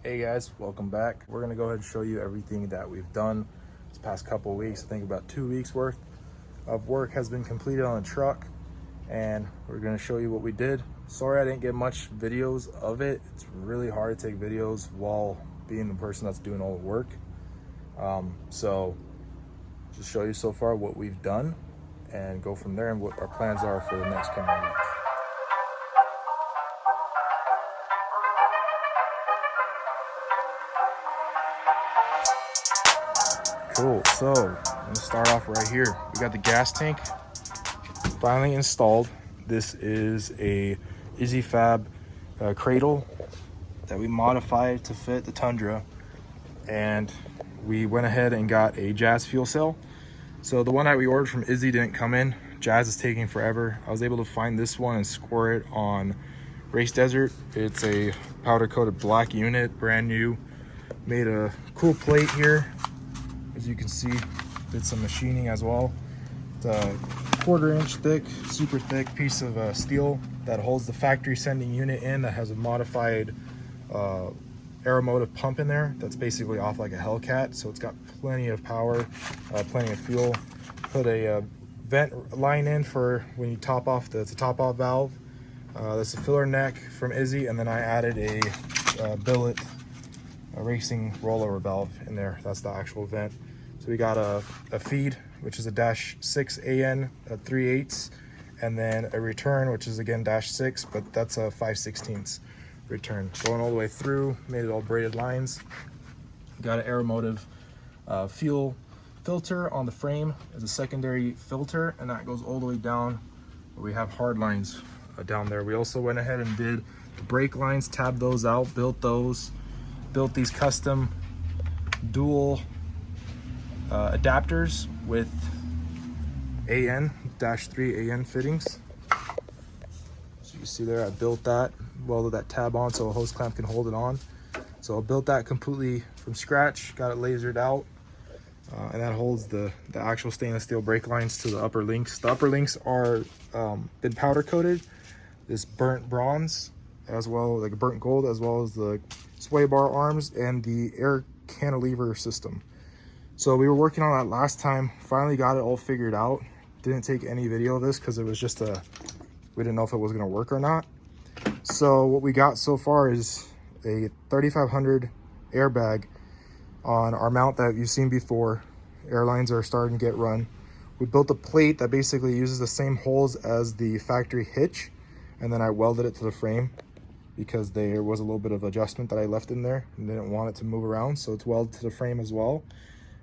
Hey guys, welcome back. We're gonna go ahead and show you everything that we've done this past couple of weeks. I think about 2 weeks worth of work has been completed on the truck, and we're gonna show you what we did. Sorry I didn't get much videos of it. It's really hard to take videos while being the person that's doing all the work. So just show you so far what we've done and go from there and what our plans are for the next coming week. Cool, so I'm gonna start off right here. We got the gas tank finally installed. This is a EasyFab cradle that we modified to fit the Tundra, and we went ahead and got a Jazz fuel cell. So the one that we ordered from Izzy didn't come in. Jazz is taking forever. I was able to find this one and score it on Race Desert. It's a powder coated black unit, brand new. Made a cool plate here. As you can see, did some machining as well. It's a 1/4 inch thick, super thick piece of steel that holds the factory sending unit in, that has a modified aeromotive pump in there that's basically off like a Hellcat. So it's got plenty of power, plenty of fuel. Put a vent line in for when you top off, it's a top off valve. That's a filler neck from Izzy, and then I added a billet, a racing rollover valve in there. That's the actual vent. So we got a feed, which is a -6 AN at 3/8, and then a return, which is again -6, but that's a 5/16 return. Going all the way through, made it all braided lines. Got an aeromotive fuel filter on the frame as a secondary filter, and that goes all the way down where we have hard lines down there. We also went ahead and did the brake lines, tabbed those out, built those. Built these custom dual adapters with AN-3 AN fittings. So you see there, I built that, welded that tab on so a hose clamp can hold it on. So I built that completely from scratch, got it lasered out, and that holds the actual stainless steel brake lines to the upper links. The upper links are been powder coated, this burnt bronze, as well, like burnt gold, as well as the sway bar arms and the air cantilever system. So we were working on that last time, finally got it all figured out. Didn't take any video of this because it was just we didn't know if it was gonna work or not. So what we got so far is a 3500 airbag on our mount that you've seen before. Airlines are starting to get run. We built a plate that basically uses the same holes as the factory hitch, and then I welded it to the frame because there was a little bit of adjustment that I left in there and didn't want it to move around, so it's welded to the frame as well.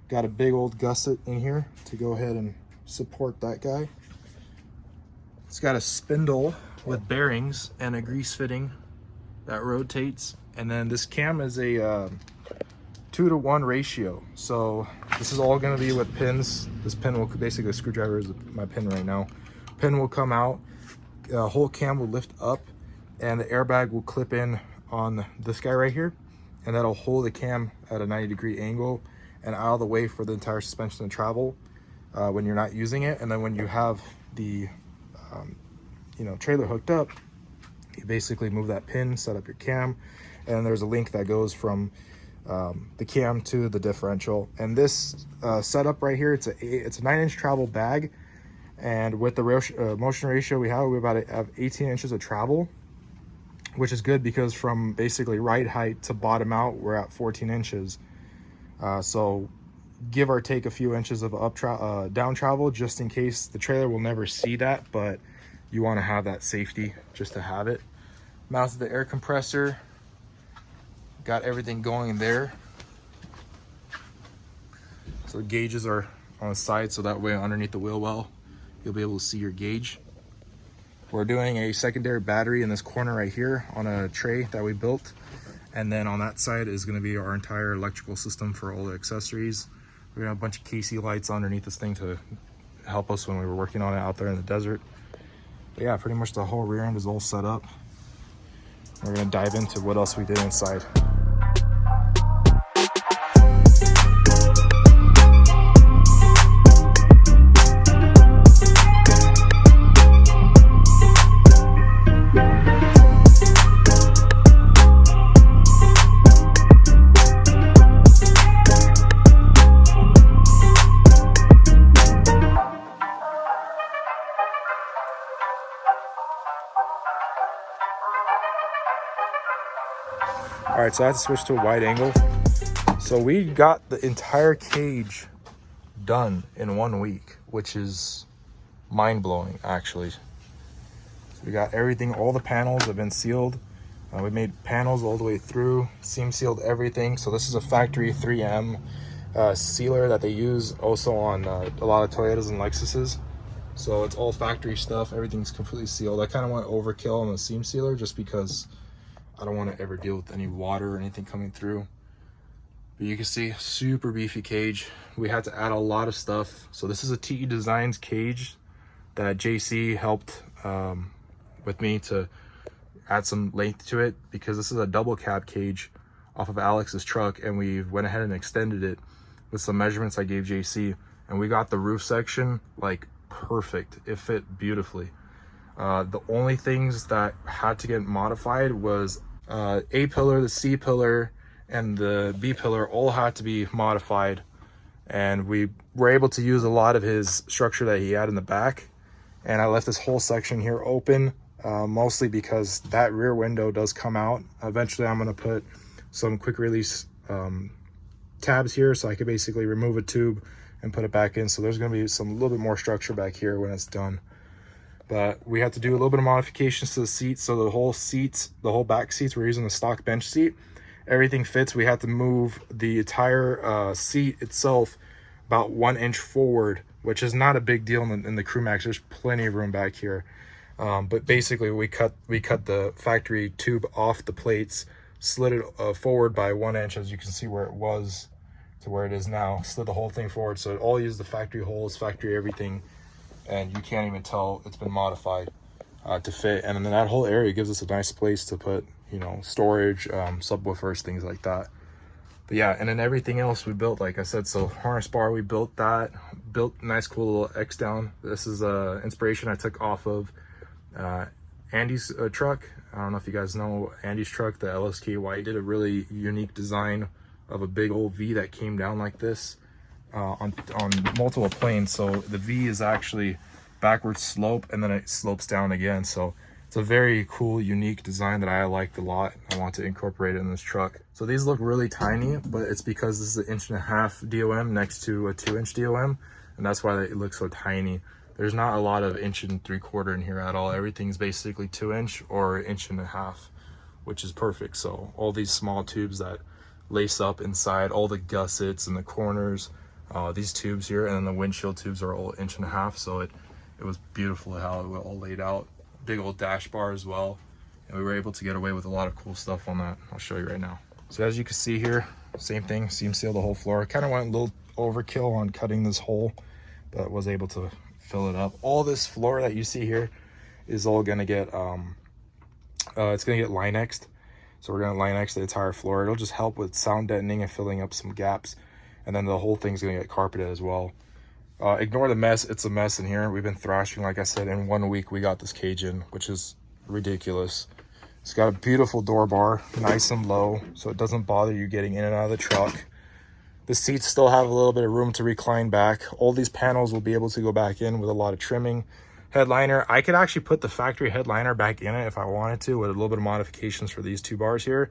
Got a big old gusset in here to go ahead and support that guy. It's got a spindle with bearings and a grease fitting that rotates, and then this cam is a 2-to-1 ratio. So this is all going to be with pins. This pin will basically, a screwdriver is my pin right now. Pin will come out, whole cam will lift up, and the airbag will clip in on this guy right here, and that'll hold the cam at a 90-degree angle and out of the way for the entire suspension to travel when you're not using it. And then when you have the trailer hooked up, you basically move that pin, set up your cam, and there's a link that goes from the cam to the differential. And this setup right here, it's a 9-inch travel bag, and with the motion ratio we have about 18 inches of travel, which is good because from basically ride height to bottom out, we're at 14 inches. So give or take a few inches of down travel, just in case. The trailer will never see that, but you want to have that safety just to have it. Mounted the air compressor, got everything going there. So the gauges are on the side, so that way underneath the wheel well, you'll be able to see your gauge. We're doing a secondary battery in this corner right here on a tray that we built. And then on that side is going to be our entire electrical system for all the accessories. We're going to have a bunch of KC lights underneath this thing to help us when we were working on it out there in the desert. But yeah, pretty much the whole rear end is all set up. We're going to dive into what else we did inside. All right, so I have to switch to a wide angle. So we got the entire cage done in 1 week, which is mind-blowing actually. So we got everything, all the panels have been sealed. We made panels all the way through, seam sealed everything. So this is a factory 3M sealer that they use also on a lot of Toyotas and Lexuses. So it's all factory stuff, everything's completely sealed. I kind of went overkill on the seam sealer just because I don't want to ever deal with any water or anything coming through. But you can see, super beefy cage. We had to add a lot of stuff. So this is a TE Designs cage that JC helped with me to add some length to it, because this is a double cab cage off of Alex's truck, and we went ahead and extended it with some measurements I gave JC, and we got the roof section like perfect. It fit beautifully. The only things that had to get modified was A pillar, the C pillar, and the B pillar all had to be modified, and we were able to use a lot of his structure that he had in the back. And I left this whole section here open, mostly because that rear window does come out. Eventually I'm going to put some quick release tabs here, so I could basically remove a tube and put it back in. So there's going to be some little bit more structure back here when it's done. But we had to do a little bit of modifications to the seats. So the whole seats, the whole back seats, we're using the stock bench seat. Everything fits. We had to move the entire seat itself about 1 inch forward, which is not a big deal in the Crew Max. There's plenty of room back here. But basically we cut the factory tube off the plates, slid it forward by 1 inch, as you can see where it was to where it is now. Slid the whole thing forward, so it all used the factory holes, factory everything, and you can't even tell it's been modified to fit. And then that whole area gives us a nice place to put, you know, storage, subwoofers, things like that. But yeah, and then everything else we built, like I said. So harness bar, we built that, built a nice cool little X down. This is inspiration I took off of Andy's truck. I don't know if you guys know Andy's truck, the LSKY. He did a really unique design of a big old V that came down like this on multiple planes. So the V is actually backward slope, and then it slopes down again. So it's a very cool, unique design that I liked a lot. I want to incorporate it in this truck. So these look really tiny, but it's because this is an 1.5 inch DOM next to a 2-inch DOM, and that's why it looks so tiny. There's not a lot of 1.75 inch in here at all. Everything's basically 2-inch or 1.5 inch, which is perfect. So all these small tubes that lace up inside, all the gussets and the corners, these tubes here, and then the windshield tubes are all 1.5 inch. So it was beautiful how it all laid out. Big old dash bar as well, and we were able to get away with a lot of cool stuff on that. I'll show you right now. So as you can see here, same thing, seam seal the whole floor. Kind of went a little overkill on cutting this hole, but was able to fill it up. All this floor that you see here is all gonna get it's gonna get Linexed. So we're gonna Linex the entire floor. It'll just help with sound deadening and filling up some gaps, and then the whole thing's gonna get carpeted as well. Ignore the mess. It's a mess in here. We've been thrashing, like I said. In 1 week we got this cage in, which is ridiculous. It's got a beautiful door bar, nice and low, so it doesn't bother you getting in and out of the truck. The seats still have a little bit of room to recline back. All these panels will be able to go back in with a lot of trimming. Headliner, I could actually put the factory headliner back in it if I wanted to, with a little bit of modifications for these 2 bars here,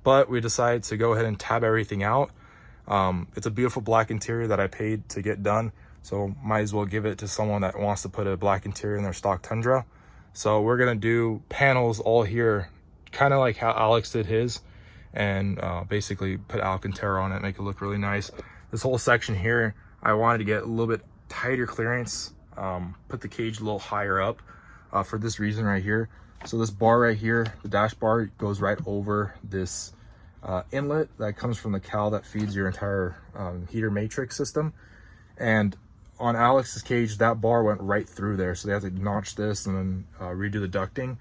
but we decided to go ahead and tab everything out. It's a beautiful black interior that I paid to get done, so might as well give it to someone that wants to put a black interior in their stock Tundra. So we're gonna do panels all here, kind of like how Alex did his, and basically put Alcantara on it, make it look really nice. This whole section here, I wanted to get a little bit tighter clearance, put the cage a little higher up for this reason right here. So this bar right here, the dash bar, goes right over this inlet that comes from the cowl that feeds your entire heater matrix system. And on Alex's cage, that bar went right through there, so they had to notch this and then redo the ducting.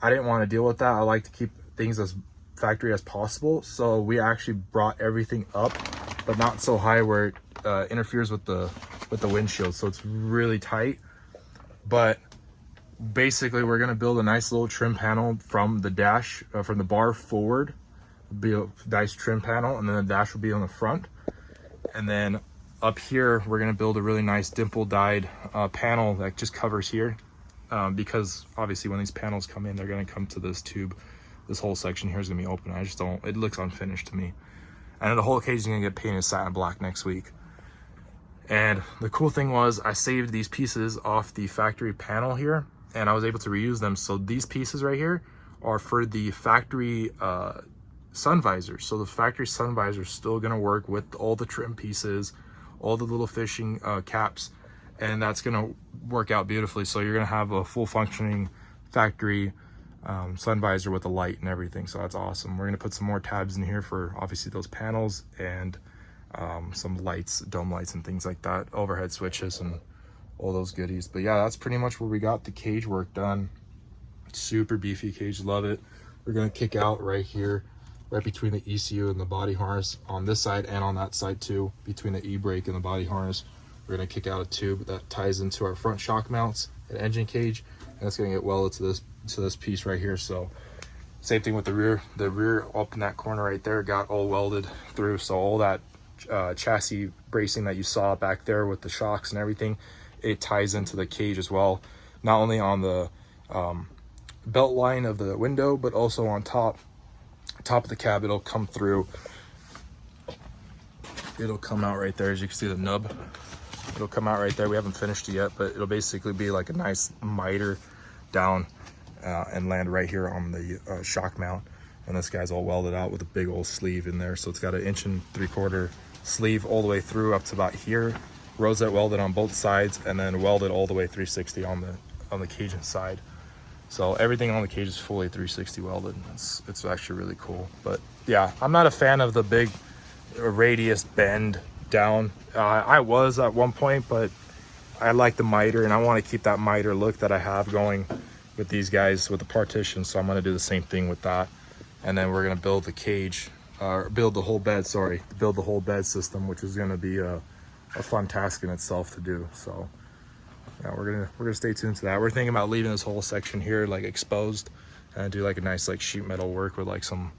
I didn't want to deal with that. I like to keep things as factory as possible, so we actually brought everything up, but not so high where it interferes with the windshield, so it's really tight. But basically we're going to build a nice little trim panel from the dash, from the bar forward, be a nice trim panel, and then the dash will be on the front. And then up here we're going to build a really nice dimple dyed panel that just covers here, because obviously when these panels come in, they're going to come to this tube this whole section here is gonna be open. I just don't, it looks unfinished to me. And the whole cage is gonna get painted satin black next week. And the cool thing was I saved these pieces off the factory panel here, and I was able to reuse them. So these pieces right here are for the factory sun visor. So the factory sun visor is still gonna work with all the trim pieces, all the little fishing caps, and that's gonna work out beautifully. So you're gonna have a full functioning factory sun visor with a light and everything. So that's awesome. We're gonna put some more tabs in here for obviously those panels, and some lights, dome lights and things like that, overhead switches and all those goodies. But yeah, that's pretty much where we got the cage work done. Super beefy cage, love it. We're gonna kick out right here, right between the ECU and the body harness on this side and on that side too, between the e-brake and the body harness. We're gonna kick out a tube that ties into our front shock mounts and engine cage, and it's gonna get welded to this piece right here. So same thing with the rear. The rear up in that corner right there got all welded through. So all that chassis bracing that you saw back there with the shocks and everything, it ties into the cage as well, not only on the belt line of the window, but also on top of the cab. It'll come through, it'll come out right there. As you can see, the nub, it'll come out right there. We haven't finished it yet, but it'll basically be like a nice miter down and land right here on the shock mount. And this guy's all welded out with a big old sleeve in there. So it's got an 1.75 inch sleeve all the way through up to about here. Rosette welded on both sides, and then welded all the way 360 on the cage inside. So everything on the cage is fully 360 welded. It's actually really cool. But yeah, I'm not a fan of the big radius bend down. I was at one point, but I like the miter, and I want to keep that miter look that I have going with these guys with the partition. So I'm going to do the same thing with that. And then we're going to build the cage, build the whole bed system, which is going to be a fun task in itself to do. So yeah, we're gonna stay tuned to that. We're thinking about leaving this whole section here like exposed, and do like a nice like sheet metal work with like some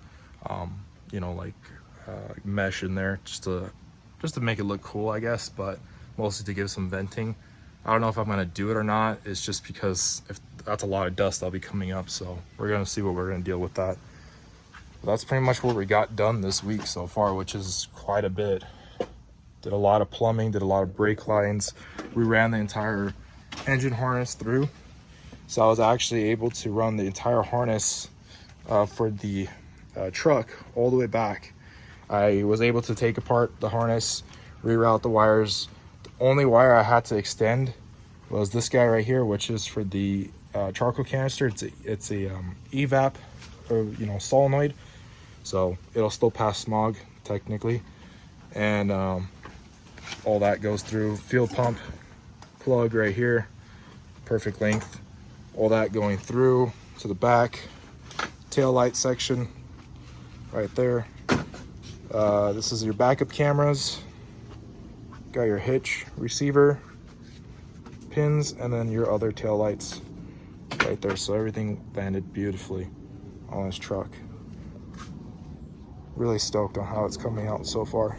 you know, like mesh in there, just to make it look cool, I guess, but mostly to give some venting. I don't know if I'm gonna do it or not. It's just because if that's a lot of dust that'll be coming up, so we're gonna see what we're gonna deal with that. But that's pretty much what we got done this week so far, which is quite a bit. Did a lot of plumbing, did a lot of brake lines. We ran the entire engine harness through. So I was actually able to run the entire harness for the truck all the way back. I was able to take apart the harness, reroute the wires. The only wire I had to extend was this guy right here, which is for the charcoal canister. It's a evap, or you know, solenoid, so it'll still pass smog technically. And all that goes through. Fuel pump plug right here, perfect length. All that going through to the back. Tail light section right there. This is your backup cameras. Got your hitch receiver pins, and then your other tail lights right there. So everything landed beautifully on this truck. Really stoked on how it's coming out so far.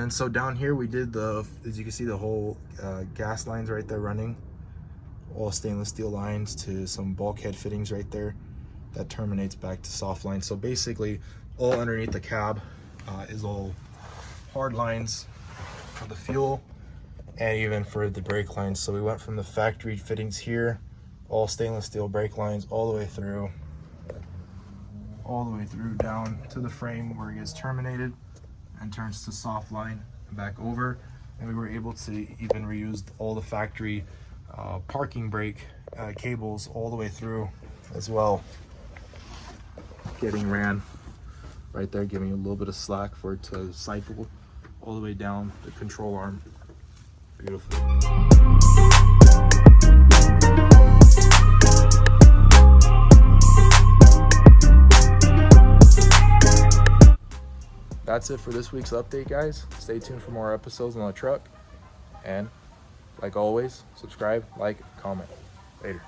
So down here we did as you can see, the whole gas lines right there running, all stainless steel lines to some bulkhead fittings right there that terminates back to soft lines. So basically all underneath the cab is all hard lines for the fuel and even for the brake lines. So we went from the factory fittings here, all stainless steel brake lines, all the way through down to the frame where it gets terminated and turns to soft line and back over. And we were able to even reuse all the factory parking brake cables all the way through as well, getting ran right there, giving you a little bit of slack for it to cycle all the way down the control arm. Beautiful. that's it for this week's update, guys. Stay tuned for more episodes on the truck. And like always, subscribe, like, comment. Later.